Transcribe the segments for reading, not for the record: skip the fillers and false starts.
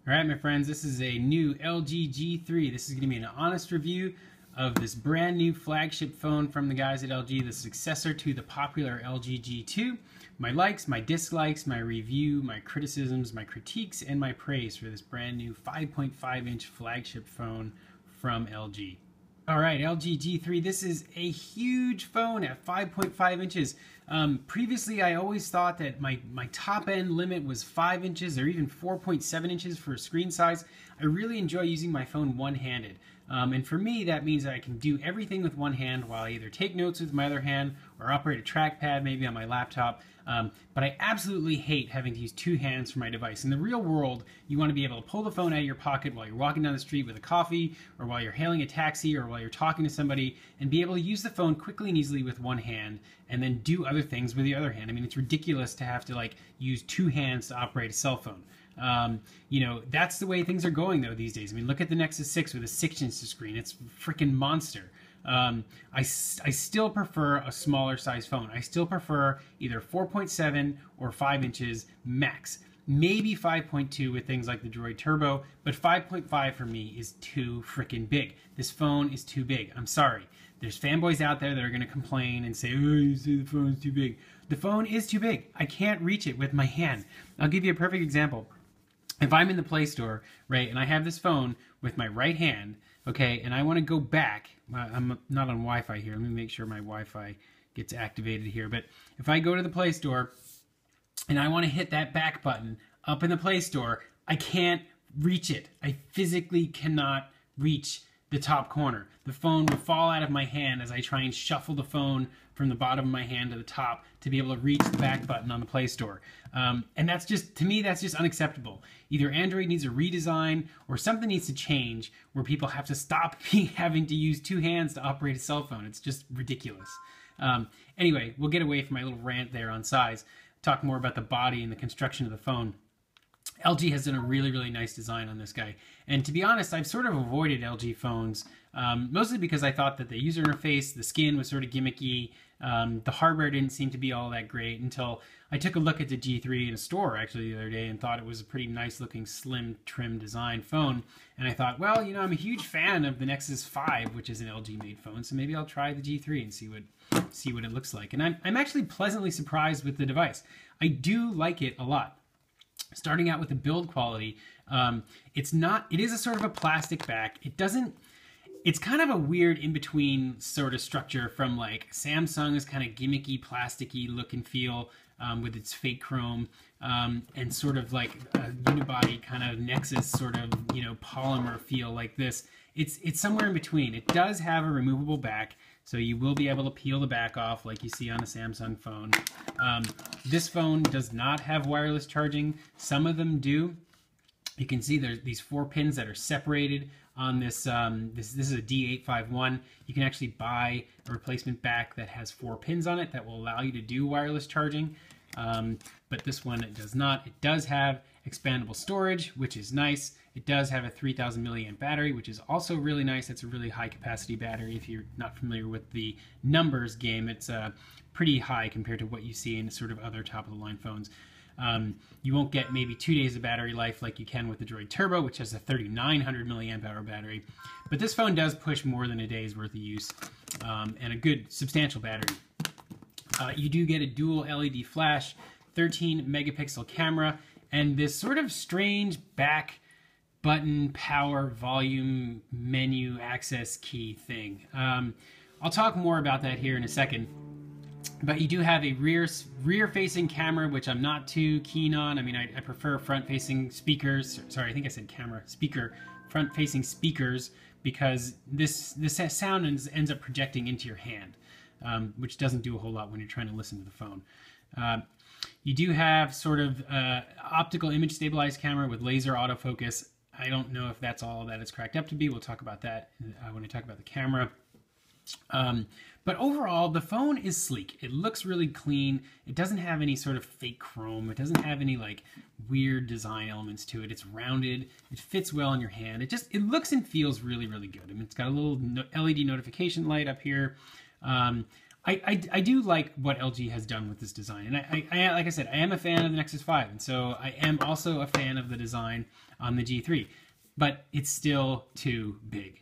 All right, my friends, this is a new LG G3. This is going to be an honest review of this brand new flagship phone from the guys at LG, the successor to the popular LG G2. My likes, my dislikes, my review, my criticisms, my critiques, and my praise for this brand new 5.5-inch flagship phone from LG. All right, LG G3, this is a huge phone at 5.5 inches. Previously, I always thought that my top end limit was 5 inches or even 4.7 inches for screen size. I really enjoy using my phone one-handed. And for me, that means that I can do everything with one hand while I either take notes with my other hand or operate a trackpad maybe on my laptop. But I absolutely hate having to use two hands for my device. In the real world, you want to be able to pull the phone out of your pocket while you're walking down the street with a coffee, or while you're hailing a taxi, or while you're talking to somebody, and be able to use the phone quickly and easily with one hand, and then do other things with the other hand. I mean, it's ridiculous to have to use two hands to operate a cell phone. You know, that's the way things are going though these days. I mean, look at the Nexus 6 with a 6-inch screen. It's a freaking monster. I still prefer a smaller size phone. I still prefer either 4.7 or 5 inches max. Maybe 5.2 with things like the Droid Turbo, but 5.5 for me is too freaking big. This phone is too big. I'm sorry. There's fanboys out there that are going to complain and say, oh, you say the phone's too big. The phone is too big. I can't reach it with my hand. I'll give you a perfect example. If I'm in the Play Store, right, and I have this phone with my right hand, okay, and I want to go back, I'm not on Wi-Fi here, let me make sure my Wi-Fi gets activated here, but if I go to the Play Store and I want to hit that back button up in the Play Store, I can't reach it. I physically cannot reach the top corner. The phone will fall out of my hand as I try and shuffle the phone from the bottom of my hand to the top to be able to reach the back button on the Play Store. And that's just, to me, that's just unacceptable. Either Android needs a redesign or something needs to change where people have to stop having to use two hands to operate a cell phone. It's just ridiculous. Anyway, we'll get away from my little rant there on size, talk more about the body and the construction of the phone. LG has done a really, really nice design on this guy. And to be honest, I've sort of avoided LG phones, mostly because I thought that the user interface, the skin was sort of gimmicky. The hardware didn't seem to be all that great until I took a look at the G3 in a store actually the other day and thought it was a pretty nice looking, slim, trim design phone. And I thought, well, you know, I'm a huge fan of the Nexus 5, which is an LG made phone, so maybe I'll try the G3 and see what it looks like. And I'm actually pleasantly surprised with the device. I do like it a lot. Starting out with the build quality, it is a sort of a plastic back. It's kind of a weird in-between sort of structure from like Samsung's kind of gimmicky, plasticky look and feel with its fake chrome and sort of like a unibody kind of Nexus sort of, you know, polymer feel like this. It's somewhere in between. It does have a removable back, so you will be able to peel the back off like you see on a Samsung phone. This phone does not have wireless charging. Some of them do. You can see there's these 4 pins that are separated on this. This is a D851. You can actually buy a replacement back that has 4 pins on it that will allow you to do wireless charging. But this one, it does not. It does have expandable storage, which is nice. It does have a 3000 milliamp battery, which is also really nice. It's a really high capacity battery. If you're not familiar with the numbers game, it's pretty high compared to what you see in sort of other top of the line phones. You won't get maybe 2 days of battery life like you can with the Droid Turbo, which has a 3900 milliamp hour battery. But this phone does push more than a day's worth of use and a good substantial battery. You do get a dual LED flash, 13 megapixel camera, and this sort of strange back button power volume menu access key thing. I'll talk more about that here in a second. But you do have a rear-facing camera, which I'm not too keen on. I mean, I prefer front-facing speakers. Sorry, I think I said camera. Front-facing speakers, because this sound ends up projecting into your hand, which doesn't do a whole lot when you're trying to listen to the phone. You do have sort of optical image stabilized camera with laser autofocus. I don't know if that's all that it's cracked up to be. We'll talk about that when I talk about the camera. But overall, the phone is sleek. It looks really clean. It doesn't have any sort of fake chrome. It doesn't have any like weird design elements to it. It's rounded. It fits well in your hand. It looks and feels really, really good. I mean, it's got a little LED notification light up here. I do like what LG has done with this design, and I like I said, I am a fan of the Nexus 5, and so I am also a fan of the design on the G3, but it's still too big.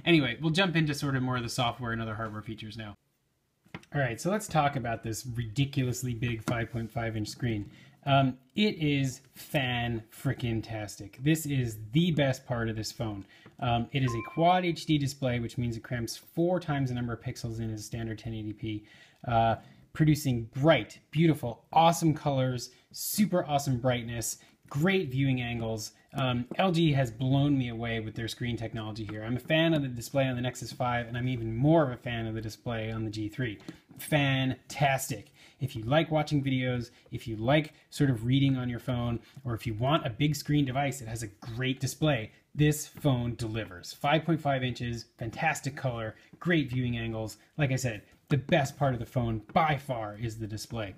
Anyway, we'll jump into sort of more of the software and other hardware features now. All right, so let's talk about this ridiculously big 5.5-inch screen. It is fan-frickin-tastic. This is the best part of this phone. It is a Quad HD display, which means it crams 4 times the number of pixels in as standard 1080p, producing bright, beautiful, awesome colors, super awesome brightness, great viewing angles. LG has blown me away with their screen technology here. I'm a fan of the display on the Nexus 5, and I'm even more of a fan of the display on the G3. Fantastic. If you like watching videos, if you like sort of reading on your phone, or if you want a big screen device that has a great display, this phone delivers. 5.5 inches, fantastic color, great viewing angles. Like I said, the best part of the phone by far is the display.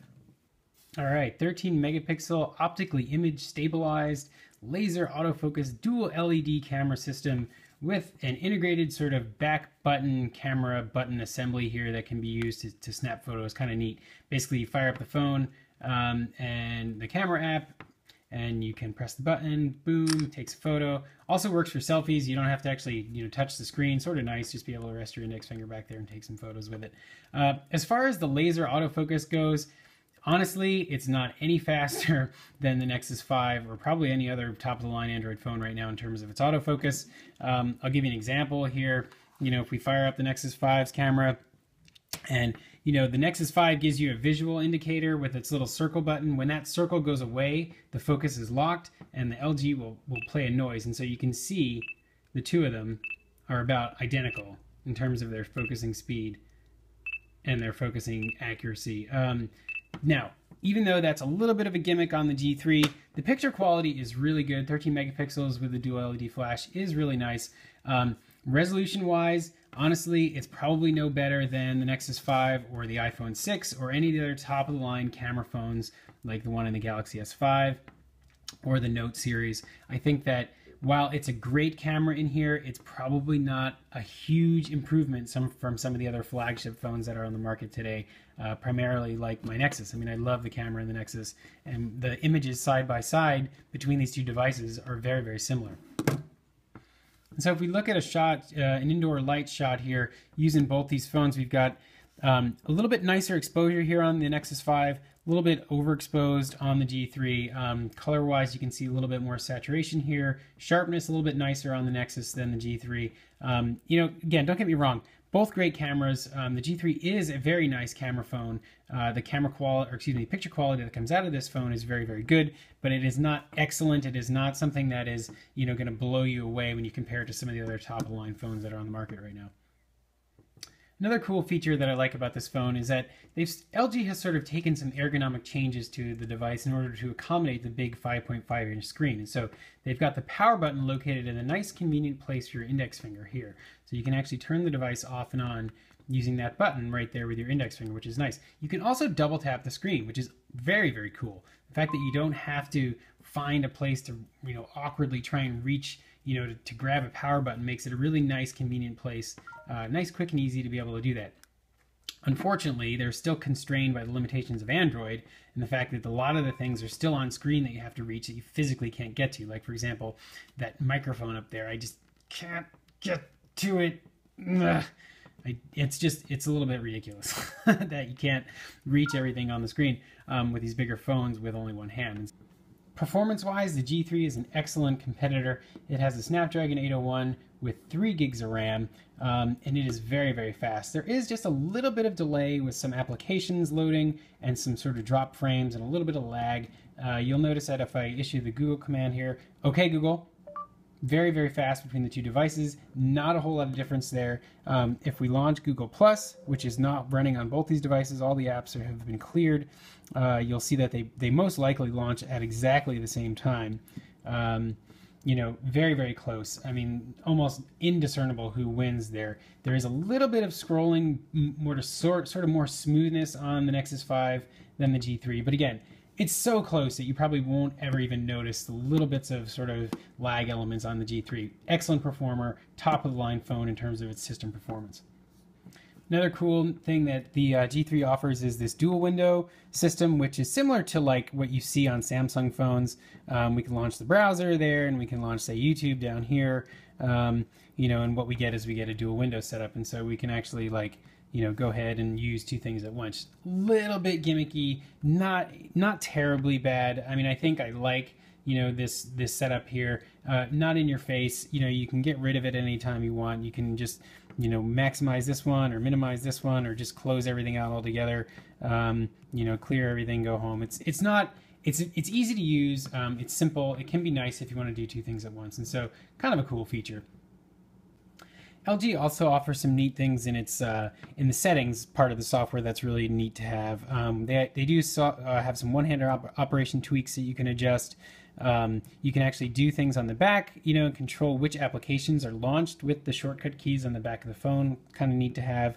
All right, 13 megapixel optically image stabilized laser autofocus dual LED camera system with an integrated sort of back button camera button assembly here that can be used to snap photos. Kind of neat. Basically, you fire up the phone and the camera app, and you can press the button, boom, takes a photo. Also works for selfies. You don't have to actually, touch the screen. Sort of nice, just be able to rest your index finger back there and take some photos with it. As far as the laser autofocus goes, honestly, it's not any faster than the Nexus 5 or probably any other top-of-the-line Android phone right now in terms of its autofocus. I'll give you an example here. If we fire up the Nexus 5's camera, and the Nexus 5 gives you a visual indicator with its little circle button. When that circle goes away, the focus is locked, and the LG will play a noise. And so you can see the two of them are about identical in terms of their focusing speed and their focusing accuracy. Now, even though that's a little bit of a gimmick on the G3, the picture quality is really good. 13 megapixels with the dual LED flash is really nice. Resolution-wise, honestly, it's probably no better than the Nexus 5 or the iPhone 6 or any of the other top-of-the-line camera phones like the one in the Galaxy S5 or the Note series. I think that while it's a great camera in here, it's probably not a huge improvement from some of the other flagship phones that are on the market today, primarily like my Nexus. I mean, I love the camera in the Nexus, and the images side by side between these two devices are very, very similar. And so if we look at a shot, an indoor light shot here, using both these phones, we've got a little bit nicer exposure here on the Nexus 5, a little bit overexposed on the G3. Color-wise, you can see a little bit more saturation here. Sharpness a little bit nicer on the Nexus than the G3. Again, don't get me wrong, both great cameras. The G3 is a very nice camera phone. The picture quality that comes out of this phone is very, very good, but it is not excellent. It is not something that is, going to blow you away when you compare it to some of the other top-of-the-line phones that are on the market right now. Another cool feature that I like about this phone is that LG has sort of taken some ergonomic changes to the device in order to accommodate the big 5.5-inch screen. And so they've got the power button located in a nice convenient place for your index finger here. So you can actually turn the device off and on using that button right there with your index finger, which is nice. You can also double tap the screen, which is very, very cool. The fact that you don't have to find a place to, awkwardly try and reach, to grab a power button makes it a really nice, convenient place. Nice, quick, and easy to be able to do that. Unfortunately, they're still constrained by the limitations of Android and the fact that a lot of the things are still on screen that you have to reach that you physically can't get to. Like, for example, that microphone up there, I just can't get to it. It's a little bit ridiculous that you can't reach everything on the screen with these bigger phones with only one hand. Performance-wise, the G3 is an excellent competitor. It has a Snapdragon 801 with 3 gigs of RAM, and it is very, very fast. There is just a little bit of delay with some applications loading and some sort of drop frames and a little bit of lag. You'll notice that if I issue the Google command here, OK Google, very, very fast between the two devices. Not a whole lot of difference there. If we launch Google+, which is not running on both these devices, all the apps have been cleared. You'll see that they most likely launch at exactly the same time. Very, very close. I mean, almost indiscernible who wins there. There is a little bit of scrolling, more to sort of more smoothness on the Nexus 5 than the G3. But again, it's so close that you probably won't ever even notice the little bits of sort of lag elements on the G3. Excellent performer, top of the line phone in terms of its system performance. Another cool thing that the G3 offers is this dual window system, which is similar to like what you see on Samsung phones. We can launch the browser there, and we can launch, say, YouTube down here. You know, and what we get is we get a dual window setup, and so we can actually like, you know, go ahead and use two things at once. Little bit gimmicky, not terribly bad. I mean, I think I like, you know, this setup here. Not in your face. You know, you can get rid of it anytime you want. You can just, you know, maximize this one or minimize this one, or just close everything out altogether. You know, clear everything, go home. It's easy to use. It's simple. It can be nice if you want to do two things at once, and so kind of a cool feature. LG also offers some neat things in its in the settings part of the software that's really neat to have. They do have some one-handed operation tweaks that you can adjust. You can actually do things on the back, you know, control which applications are launched with the shortcut keys on the back of the phone. Kind of neat to have.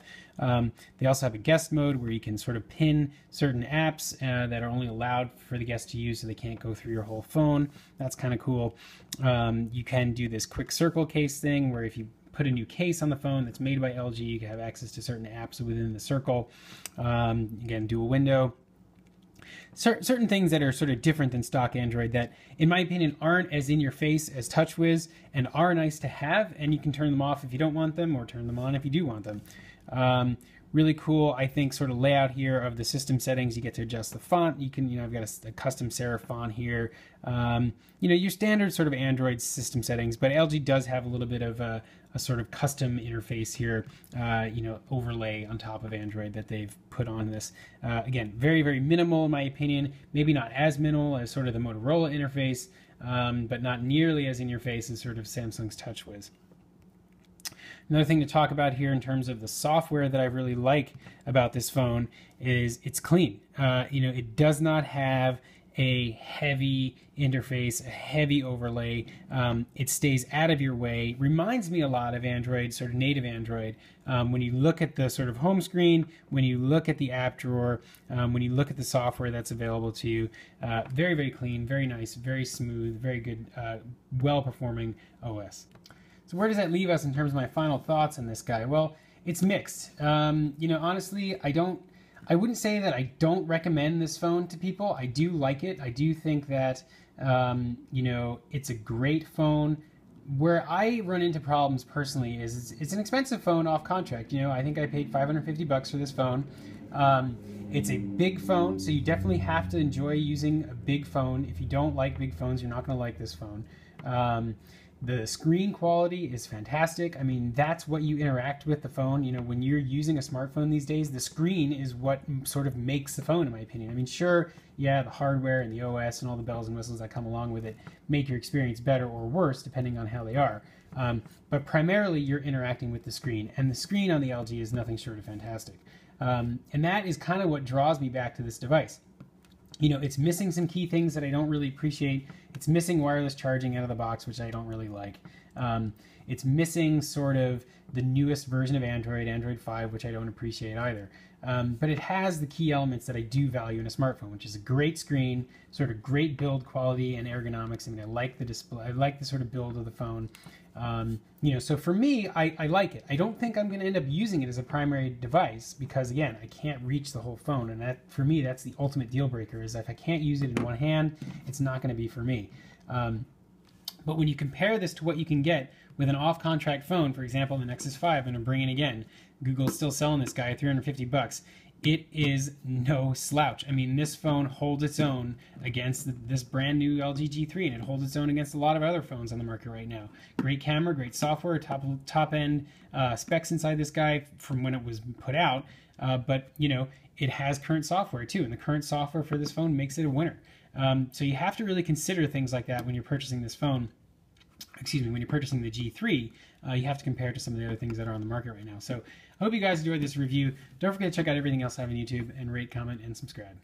They also have a guest mode where you can sort of pin certain apps that are only allowed for the guest to use, so they can't go through your whole phone. That's kind of cool. You can do this quick circle case thing where if you put a new case on the phone that's made by LG, you can have access to certain apps within the circle. Again, dual window. Certain things that are sort of different than stock Android that, in my opinion, aren't as in your face as TouchWiz and are nice to have, and you can turn them off if you don't want them or turn them on if you do want them. Really cool, I think, sort of layout here of the system settings. You get to adjust the font. You can, you know, I've got a custom serif font here. You know, your standard sort of Android system settings, but LG does have a little bit of a sort of custom interface here, you know, overlay on top of Android that they've put on this. Again, very, very minimal in my opinion. Maybe not as minimal as sort of the Motorola interface, but not nearly as in your face as sort of Samsung's TouchWiz. Another thing to talk about here in terms of the software that I really like about this phone is it's clean. You know, it does not have a heavy interface, a heavy overlay. It stays out of your way. Reminds me a lot of Android, sort of native Android. When you look at the sort of home screen, when you look at the app drawer, when you look at the software that's available to you, very, very clean, very nice, very smooth, very good, well-performing OS. So where does that leave us in terms of my final thoughts on this guy? Well, it's mixed. You know, honestly, I wouldn't say that I don't recommend this phone to people. I do like it. I do think that, you know, it's a great phone. Where I run into problems personally is it's an expensive phone off contract. You know, I think I paid $550 for this phone. It's a big phone, so you definitely have to enjoy using a big phone. If you don't like big phones, you're not going to like this phone. The screen quality is fantastic. I mean, that's what you interact with the phone. You know, when you're using a smartphone these days, the screen is what sort of makes the phone, in my opinion. I mean, sure, yeah, the hardware and the OS and all the bells and whistles that come along with it make your experience better or worse, depending on how they are. But primarily, you're interacting with the screen, and the screen on the LG is nothing short of fantastic. And that is kind of what draws me back to this device. You know, it's missing some key things that I don't really appreciate. It's missing wireless charging out of the box, which I don't really like. It's missing sort of the newest version of Android, Android 5, which I don't appreciate either. But it has the key elements that I do value in a smartphone, which is a great screen, sort of great build quality and ergonomics. I mean, I like the display. I like the sort of build of the phone. You know, so for me, I like it. I don't think I'm going to end up using it as a primary device because, again, I can't reach the whole phone. And that, for me, that's the ultimate deal breaker, is if I can't use it in one hand, it's not going to be for me. But when you compare this to what you can get with an off-contract phone, for example, the Nexus 5, I'm going to bring it again. Google's still selling this guy at $350. It is no slouch. I mean, this phone holds its own against this brand new LG G3, and it holds its own against a lot of other phones on the market right now. Great camera, great software, top-end specs inside this guy from when it was put out. But, you know, it has current software too, and the current software for this phone makes it a winner. So you have to really consider things like that when you're purchasing this phone. Excuse me, when you're purchasing the G3, you have to compare it to some of the other things that are on the market right now. So I hope you guys enjoyed this review. Don't forget to check out everything else I have on YouTube, and rate, comment, and subscribe.